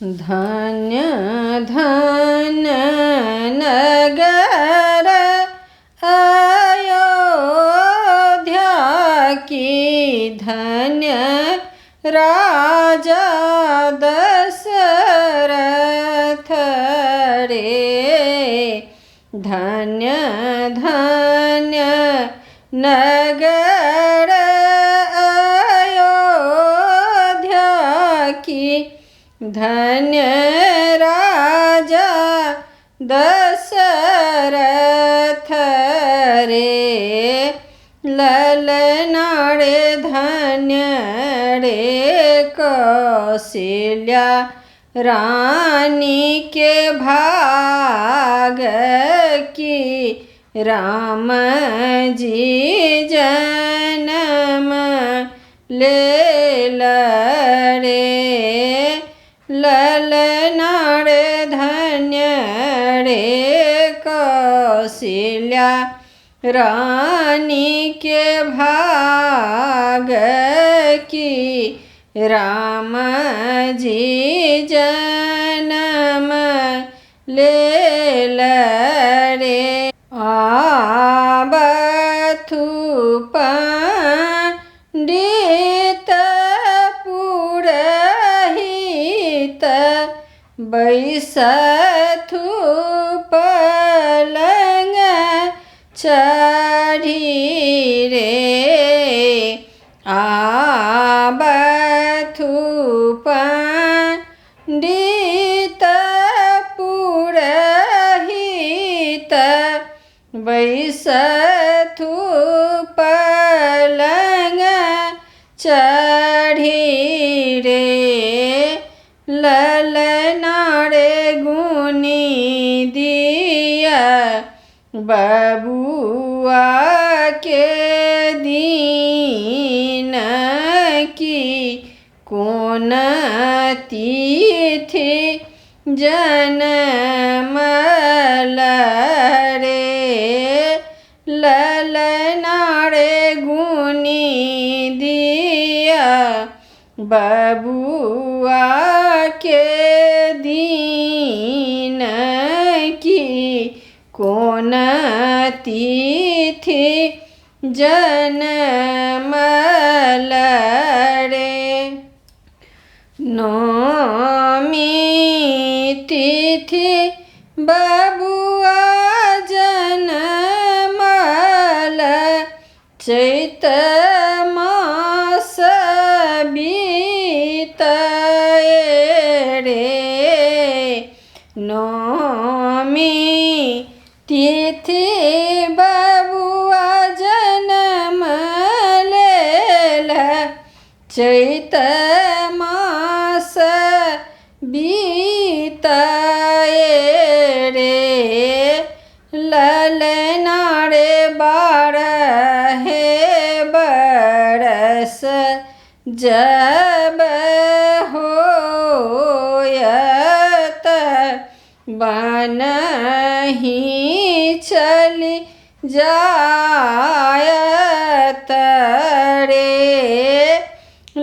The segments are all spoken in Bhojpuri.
धन्य धन्य नगर अयोध्या की, धन्य राजा दशरथ रे। धन्य धन्य नगर अयोध्या की, धन्य राजा दशरथ रे। ललनारे धन्य रे कौशल्या रानी के भाग की, राम जी जन्म ले लरे। ललनारे धन्य रे कौशल्या रानी के भाग की, राम जी जन्म ले लरे। आवथु पंडित पुरहित, बैसथु पलंग चढ़ी रे। आवथु पंडित पुरहित, बैसथु पलंग चढ़ी रे। ललनारे गुनी दिया बबुआ के दीन की, कौन तिथि जनमल रे। ललनारे गुनी दिया बबुआ के दीन की, कौन तिथि जनमल रे। नौमी तिथि बबुआ जनमल, चैत मास बीतए रे। नौमी तिथि बबुआ जनम लेल, चैत मास बीतए रे। ललनारे 12 बरस जब होयत, बनहि चली जायत रे।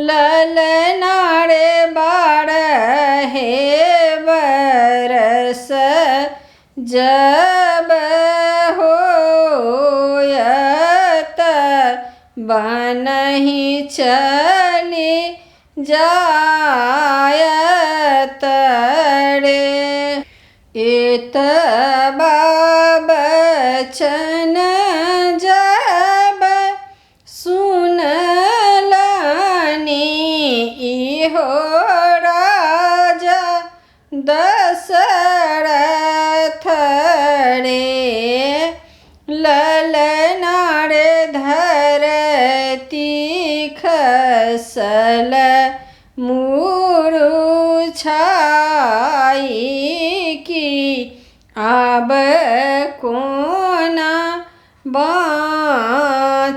ललनारे 12 बरस जब होयत, बनहि चली जायत रे। एतबा बचन जब सुनलनि, इहो राजा दशरथ रे। ललनारे धरती खसल मुरुछाई की, आब कोना बाँचब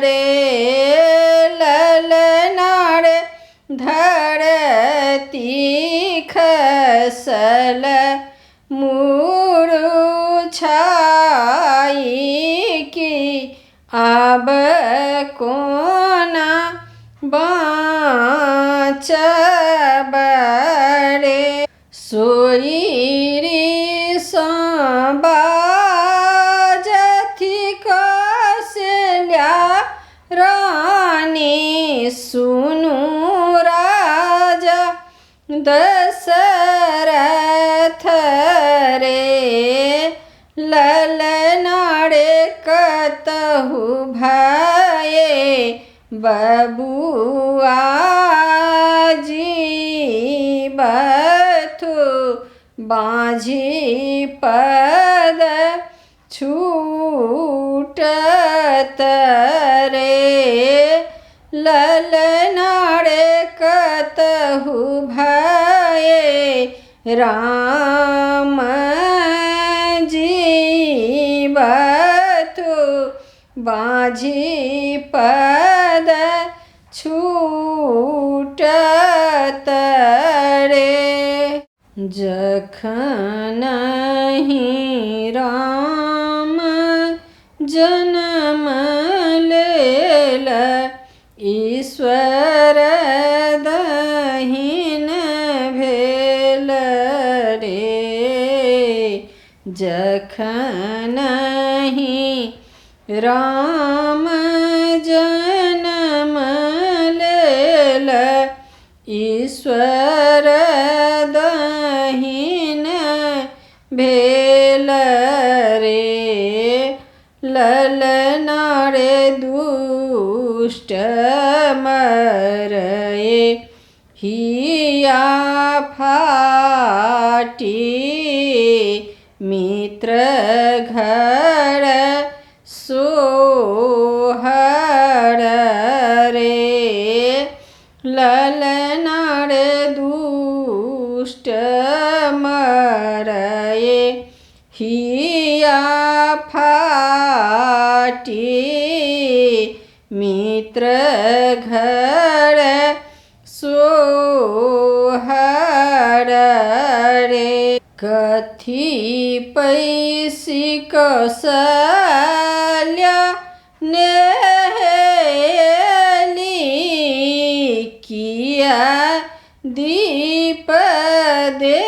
रे। ललनारे धरती खसल मुरुछाई की, आब कोना बाँचब बड़े सोई रे बाजथी कौशल्या रानी सुनु राजा दशरथ रे ललनारे कतहु भये बबुआ जीवथु बाँझी पद छूटत रे ललनारे कतहु भये राम जीवथु बाँझी पद छूटत रे जखन ही राम जन्म लेल ईश्वर दहिन भेल रे जखन ही राम जन्म लेल ईश्वर दहिन भेल रे ललनारे दुष्ट मरए हिया फाटी मित्र घर सोहर रे ललनारे दुष्ट मरए हिया फाटी मित्र घर सोहर रे कथी पैसी कौशल्या नेली किया दीप देलनी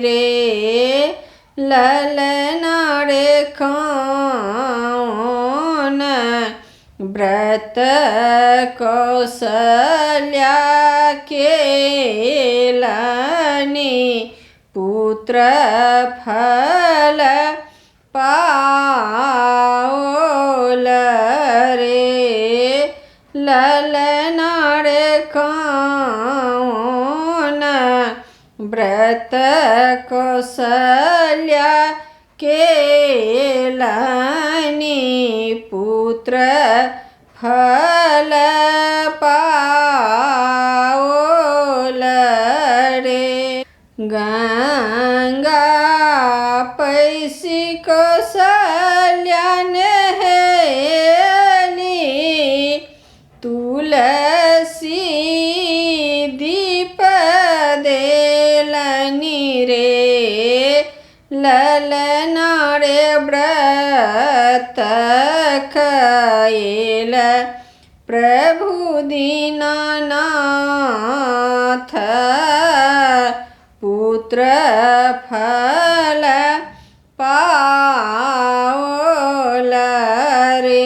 रे ललनारे कौन व्रत कौशल्या केलनी पुत्र फल पाओल रे ललनारे कौन व्रत कौशल्या केलनी पुत्र फल पाओल रे गंगा पैसी कौशल्या नेली तुलसी दीप देलनी रे ललनारे व्रत कैल प्रभु दीनानाथ पुत्र फल पाओल रे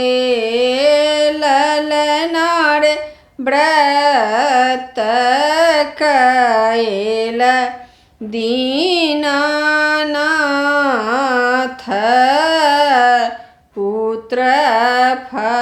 ललनारे व्रत कैल दीनानाथ पुत्र फल